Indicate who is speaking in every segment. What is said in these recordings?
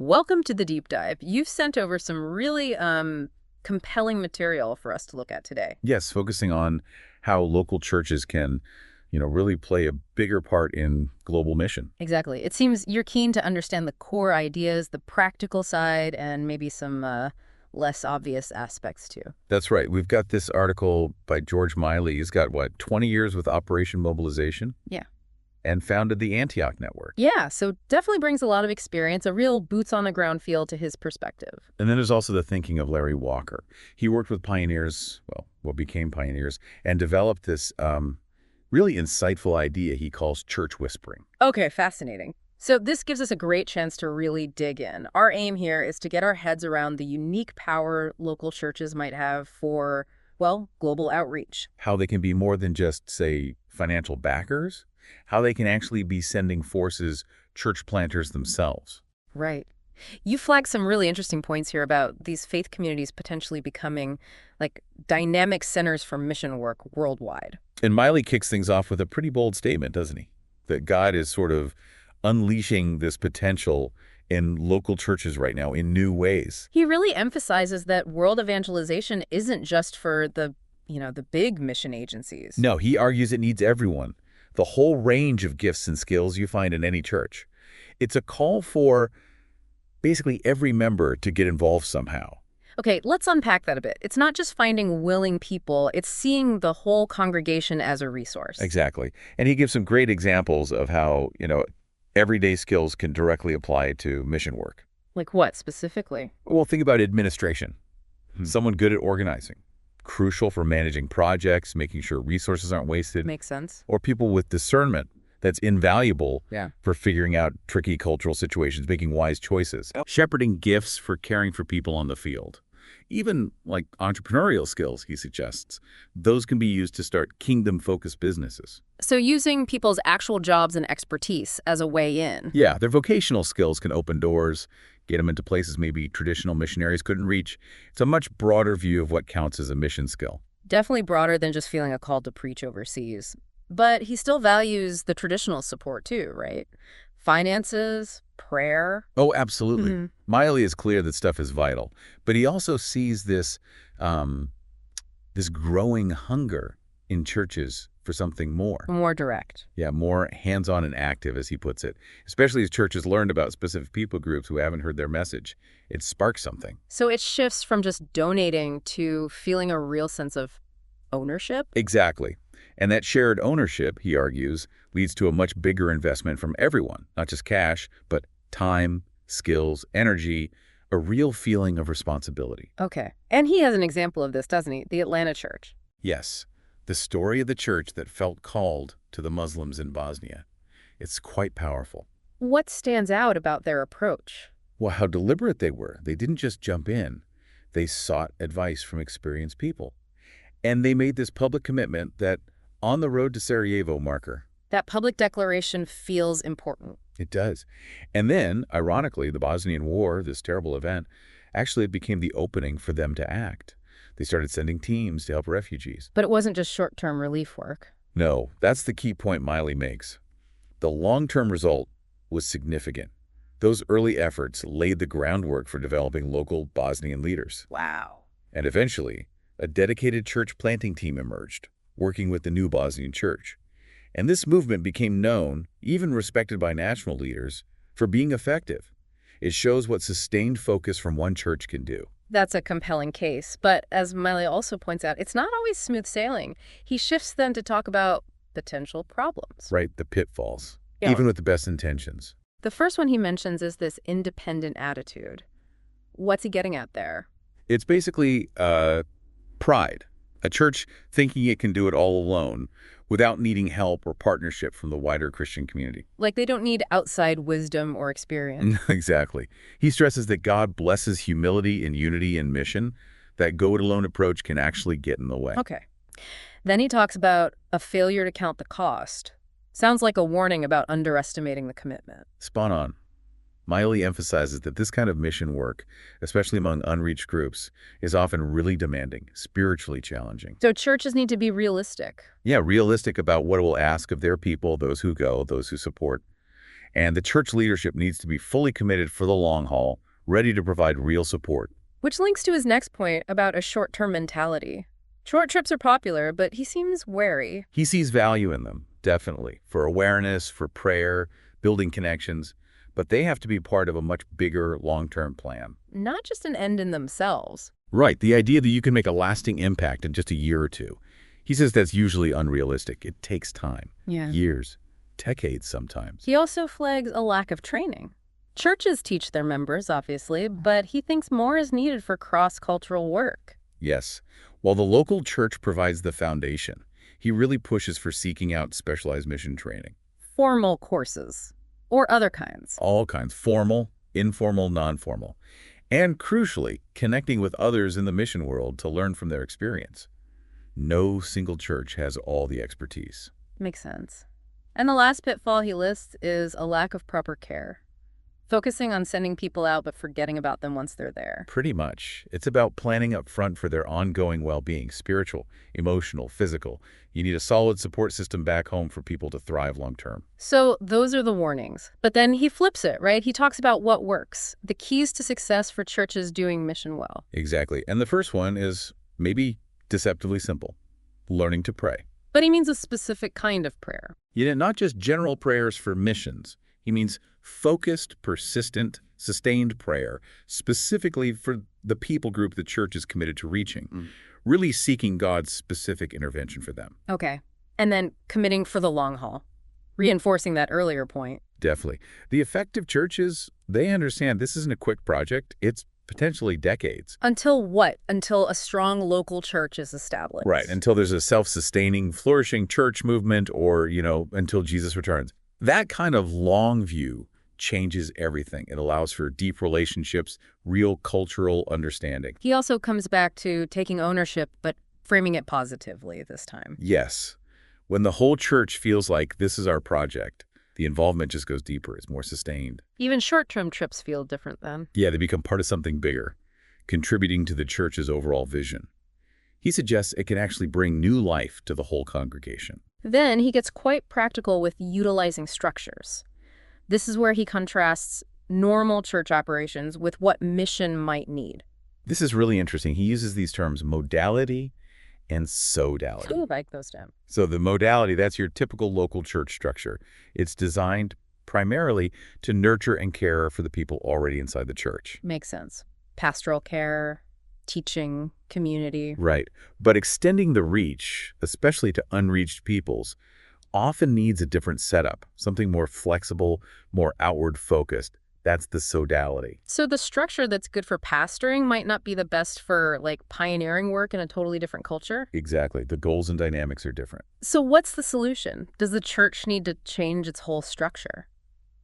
Speaker 1: Welcome to the deep dive. You've sent over some really compelling material for us to look at today.
Speaker 2: Yes, focusing on how local churches can, really play a bigger part in global mission.
Speaker 1: Exactly. It seems you're keen to understand the core ideas, the practical side, and maybe some less obvious aspects too.
Speaker 2: That's right. We've got this article by George Miley. He's got, 20 years with Operation Mobilization
Speaker 1: Yeah.
Speaker 2: and founded the Antioch Network.
Speaker 1: Yeah, so definitely brings a lot of experience, a real boots-on-the-ground feel to his perspective.
Speaker 2: And then there's also the thinking of Larry Walker. He worked with pioneers, what became pioneers, and developed this really insightful idea he calls church whispering.
Speaker 1: Okay, fascinating. So this gives us a great chance to really dig in. Our aim here is to get our heads around the unique power local churches might have for, well, global outreach.
Speaker 2: How they can be more than just, say, financial backers, how they can actually be sending forces church planters themselves.
Speaker 1: Right. You flagged some really interesting points here about these faith communities potentially becoming like dynamic centers for mission work worldwide.
Speaker 2: And Miley kicks things off with a pretty bold statement, doesn't he? That God is sort of unleashing this potential in local churches right now in new ways.
Speaker 1: He really emphasizes that world evangelization isn't just for the big mission agencies.
Speaker 2: No, he argues it needs everyone, the whole range of gifts and skills you find in any church. It's a call for basically every member to get involved somehow.
Speaker 1: Okay, let's unpack that a bit. It's not just finding willing people, it's seeing the whole congregation as a resource.
Speaker 2: Exactly. And he gives some great examples of how, everyday skills can directly apply to mission work.
Speaker 1: Like what specifically?
Speaker 2: Well, think about administration. Someone good at organizing, crucial for managing projects, making sure resources aren't wasted.
Speaker 1: Makes sense.
Speaker 2: Or people with discernment that's invaluable
Speaker 1: Yeah.
Speaker 2: for figuring out tricky cultural situations, making wise choices. Shepherding gifts for caring for people on the field. Even like entrepreneurial skills, he suggests. Those can be used to start kingdom-focused businesses.
Speaker 1: So using people's actual jobs and expertise as a way in.
Speaker 2: Yeah, their vocational skills can open doors, get them into places maybe traditional missionaries couldn't reach. It's a much broader view of what counts as a mission skill.
Speaker 1: Definitely broader than just feeling a call to preach overseas. But he still values the traditional support too, right? Finances, prayer.
Speaker 2: Oh, absolutely. Miley is clear that stuff is vital, but he also sees this growing hunger in churches for something more.
Speaker 1: More direct.
Speaker 2: Yeah, more hands-on and active, as he puts it, especially as churches learned about specific people groups who haven't heard their message. It sparks something.
Speaker 1: So it shifts from just donating to feeling a real sense of ownership?
Speaker 2: Exactly. And that shared ownership, he argues, leads to a much bigger investment from everyone, not just cash, but time, skills, energy, a real feeling of responsibility.
Speaker 1: Okay. And he has an example of this, doesn't he? The Atlanta church.
Speaker 2: Yes, the story of the church that felt called to the Muslims in Bosnia. It's quite powerful.
Speaker 1: What stands out about their approach?
Speaker 2: Well, how deliberate they were. They didn't just jump in. They sought advice from experienced people. And they made this public commitment that on the road to Sarajevo marker.
Speaker 1: That public declaration feels important.
Speaker 2: It does. And then, ironically, the Bosnian War, this terrible event, actually became the opening for them to act. They started sending teams to help refugees.
Speaker 1: But it wasn't just short-term relief work.
Speaker 2: No, that's the key point Miley makes. The long-term result was significant. Those early efforts laid the groundwork for developing local Bosnian leaders.
Speaker 1: Wow.
Speaker 2: And eventually, a dedicated church planting team emerged, working with the new Bosnian church. And this movement became known, even respected by national leaders, for being effective. It shows what sustained focus from one church can do.
Speaker 1: That's a compelling case. But as Miley also points out, it's not always smooth sailing. He shifts then to talk about potential problems.
Speaker 2: Right, the pitfalls,
Speaker 1: Yeah.
Speaker 2: even with the best intentions.
Speaker 1: The first one he mentions is this independent attitude. What's he getting at there?
Speaker 2: It's basically pride. A church thinking it can do it all alone without needing help or partnership from the wider Christian community.
Speaker 1: Like they don't need outside wisdom or experience.
Speaker 2: Exactly. He stresses that God blesses humility and unity in mission. That go-it-alone approach can actually get in the way.
Speaker 1: Okay. Then he talks about a failure to count the cost. Sounds like a warning about underestimating the commitment.
Speaker 2: Spot on. Miley emphasizes that this kind of mission work, especially among unreached groups, is often really demanding, spiritually challenging.
Speaker 1: So churches need to be realistic.
Speaker 2: Yeah, realistic about what it will ask of their people, those who go, those who support. And the church leadership needs to be fully committed for the long haul, ready to provide real support.
Speaker 1: Which links to his next point about a short-term mentality. Short trips are popular, but he seems wary.
Speaker 2: He sees value in them, definitely, for awareness, for prayer, building connections, but they have to be part of a much bigger long-term plan.
Speaker 1: Not just an end in themselves.
Speaker 2: Right, the idea that you can make a lasting impact in just a year or two. He says that's usually unrealistic. It takes time.
Speaker 1: Yeah.
Speaker 2: Years, decades sometimes.
Speaker 1: He also flags a lack of training. Churches teach their members, obviously, but he thinks more is needed for cross-cultural work.
Speaker 2: Yes, while the local church provides the foundation, he really pushes for seeking out specialized mission training.
Speaker 1: Formal courses, or other kinds.
Speaker 2: All kinds, formal, informal, non-formal. And crucially, connecting with others in the mission world to learn from their experience. No single church has all the expertise.
Speaker 1: Makes sense. And the last pitfall he lists is a lack of proper care. Focusing on sending people out but forgetting about them once they're there.
Speaker 2: Pretty much. It's about planning up front for their ongoing well-being, spiritual, emotional, physical. You need a solid support system back home for people to thrive long-term.
Speaker 1: So those are the warnings. But then he flips it, right? He talks about what works, the keys to success for churches doing mission well.
Speaker 2: Exactly. And the first one is maybe deceptively simple. Learning to pray.
Speaker 1: But he means a specific kind of prayer.
Speaker 2: Not just general prayers for missions. He means focused, persistent, sustained prayer, specifically for the people group the church is committed to reaching, really seeking God's specific intervention for them.
Speaker 1: Okay. And then committing for the long haul, reinforcing that earlier point.
Speaker 2: Definitely. The effective churches, they understand this isn't a quick project. It's potentially decades.
Speaker 1: Until what? Until a strong local church is established.
Speaker 2: Right. Until there's a self-sustaining, flourishing church movement or, until Jesus returns. That kind of long view changes everything. It allows for deep relationships, real cultural understanding.
Speaker 1: He also comes back to taking ownership, but framing it positively this time.
Speaker 2: Yes. When the whole church feels like this is our project, the involvement just goes deeper. It's more sustained.
Speaker 1: Even short-term trips feel different then.
Speaker 2: Yeah, they become part of something bigger, contributing to the church's overall vision. He suggests it can actually bring new life to the whole congregation.
Speaker 1: Then he gets quite practical with utilizing structures. This is where he contrasts normal church operations with what mission might need.
Speaker 2: This is really interesting. He uses these terms modality and sodality.
Speaker 1: I like those terms.
Speaker 2: So the modality, that's your typical local church structure. It's designed primarily to nurture and care for the people already inside the church.
Speaker 1: Makes sense. Pastoral care, teaching, community.
Speaker 2: Right. But extending the reach, especially to unreached peoples, often needs a different setup, something more flexible, more outward focused. That's the sodality.
Speaker 1: So the structure that's good for pastoring might not be the best for, pioneering work in a totally different culture?
Speaker 2: Exactly. The goals and dynamics are different.
Speaker 1: So what's the solution? Does the church need to change its whole structure?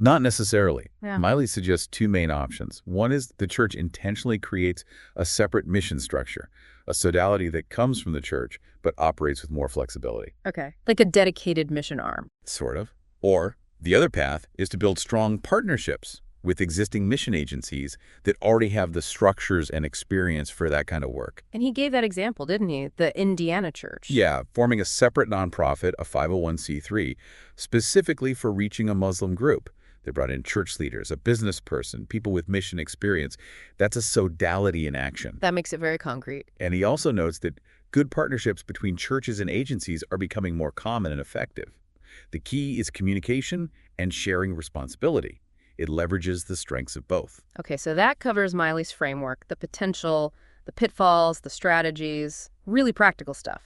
Speaker 2: Not necessarily.
Speaker 1: Yeah.
Speaker 2: Miley suggests two main options. One is the church intentionally creates a separate mission structure, a sodality that comes from the church but operates with more flexibility.
Speaker 1: Okay. Like a dedicated mission arm.
Speaker 2: Sort of. Or the other path is to build strong partnerships with existing mission agencies that already have the structures and experience for that kind of work.
Speaker 1: And he gave that example, didn't he? The Indiana church.
Speaker 2: Yeah, forming a separate nonprofit, a 501c3, specifically for reaching a Muslim group. They brought in church leaders, a business person, people with mission experience. That's a sodality in action.
Speaker 1: That makes it very concrete.
Speaker 2: And he also notes that good partnerships between churches and agencies are becoming more common and effective. The key is communication and sharing responsibility. It leverages the strengths of both.
Speaker 1: Okay, so that covers Miley's framework, the potential, the pitfalls, the strategies, really practical stuff.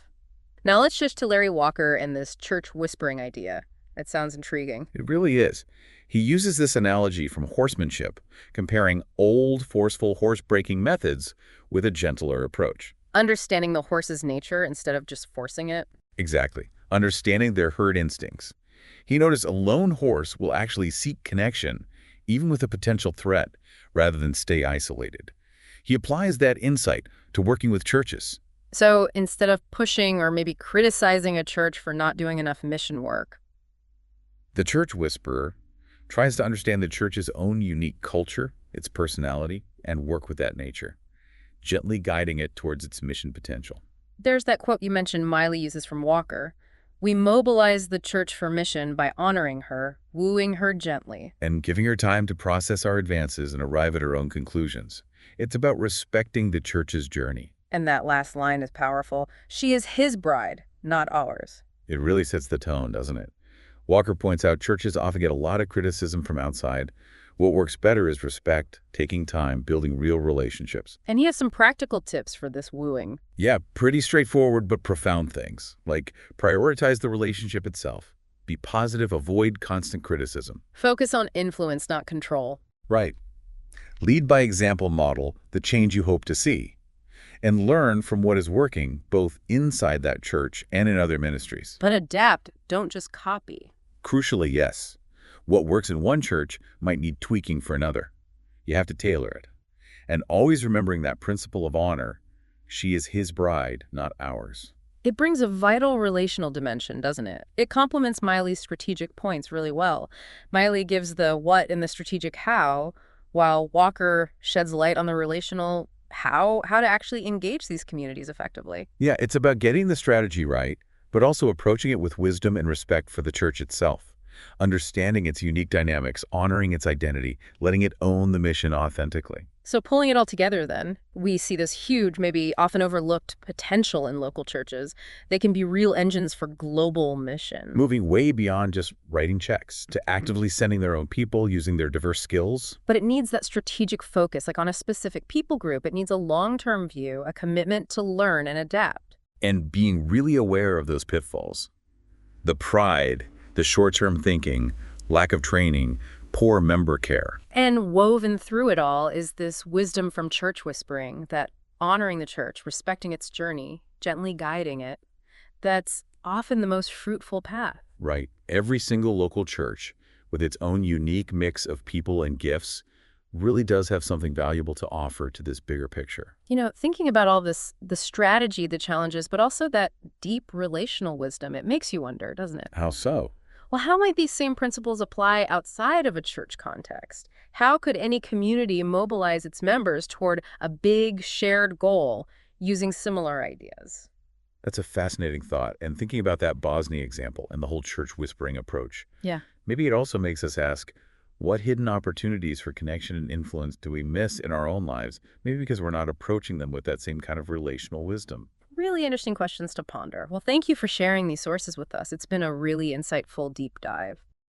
Speaker 1: Now let's shift to Larry Walker and this church whispering idea. That sounds intriguing.
Speaker 2: It really is. He uses this analogy from horsemanship, comparing old, forceful horse-breaking methods with a gentler approach.
Speaker 1: Understanding the horse's nature instead of just forcing it.
Speaker 2: Exactly. Understanding their herd instincts. He noticed a lone horse will actually seek connection, even with a potential threat, rather than stay isolated. He applies that insight to working with churches.
Speaker 1: So instead of pushing or maybe criticizing a church for not doing enough mission work,
Speaker 2: the church whisperer tries to understand the church's own unique culture, its personality, and work with that nature, gently guiding it towards its mission potential.
Speaker 1: there's that quote you mentioned Miley uses from Walker. We mobilize the church for mission by honoring her, wooing her gently.
Speaker 2: And giving her time to process our advances and arrive at her own conclusions. It's about respecting the church's journey.
Speaker 1: And that last line is powerful. She is his bride, not ours.
Speaker 2: It really sets the tone, doesn't it? Walker points out churches often get a lot of criticism from outside. What works better is respect, taking time, building real relationships.
Speaker 1: And he has some practical tips for this wooing.
Speaker 2: Yeah, pretty straightforward but profound things, like prioritize the relationship itself. Be positive, avoid constant criticism.
Speaker 1: Focus on influence, not control.
Speaker 2: Right. Lead by example, model the change you hope to see. And learn from what is working, both inside that church and in other ministries.
Speaker 1: But adapt, don't just copy.
Speaker 2: Crucially, yes. What works in one church might need tweaking for another. You have to tailor it. And always remembering that principle of honor, she is his bride, not ours.
Speaker 1: It brings a vital relational dimension, doesn't it? It complements Miley's strategic points really well. Miley gives the what and the strategic how, while Walker sheds light on the relational how to actually engage these communities effectively.
Speaker 2: Yeah, it's about getting the strategy right, but also approaching it with wisdom and respect for the church itself. Understanding its unique dynamics, honoring its identity, letting it own the mission authentically.
Speaker 1: So pulling it all together then, we see this huge, maybe often overlooked potential in local churches. They can be real engines for global mission.
Speaker 2: Moving way beyond just writing checks to actively sending their own people using their diverse skills.
Speaker 1: But it needs that strategic focus, like on a specific people group. It needs a long-term view, a commitment to learn and adapt.
Speaker 2: And being really aware of those pitfalls. The pride, the short-term thinking, lack of training, poor member care.
Speaker 1: And woven through it all is this wisdom from church whispering, that honoring the church, respecting its journey, gently guiding it, that's often the most fruitful path.
Speaker 2: Right. Every single local church, with its own unique mix of people and gifts, really does have something valuable to offer to this bigger picture.
Speaker 1: You know, thinking about all this, the strategy, the challenges, but also that deep relational wisdom, it makes you wonder, doesn't it?
Speaker 2: How so?
Speaker 1: Well, how might these same principles apply outside of a church context? How could any community mobilize its members toward a big shared goal using similar ideas?
Speaker 2: That's a fascinating thought. And thinking about that Bosnia example and the whole church whispering approach,
Speaker 1: Yeah.
Speaker 2: maybe it also makes us ask, what hidden opportunities for connection and influence do we miss in our own lives? Maybe because we're not approaching them with that same kind of relational wisdom.
Speaker 1: Really interesting questions to ponder. Well, thank you for sharing these sources with us. It's been a really insightful deep dive.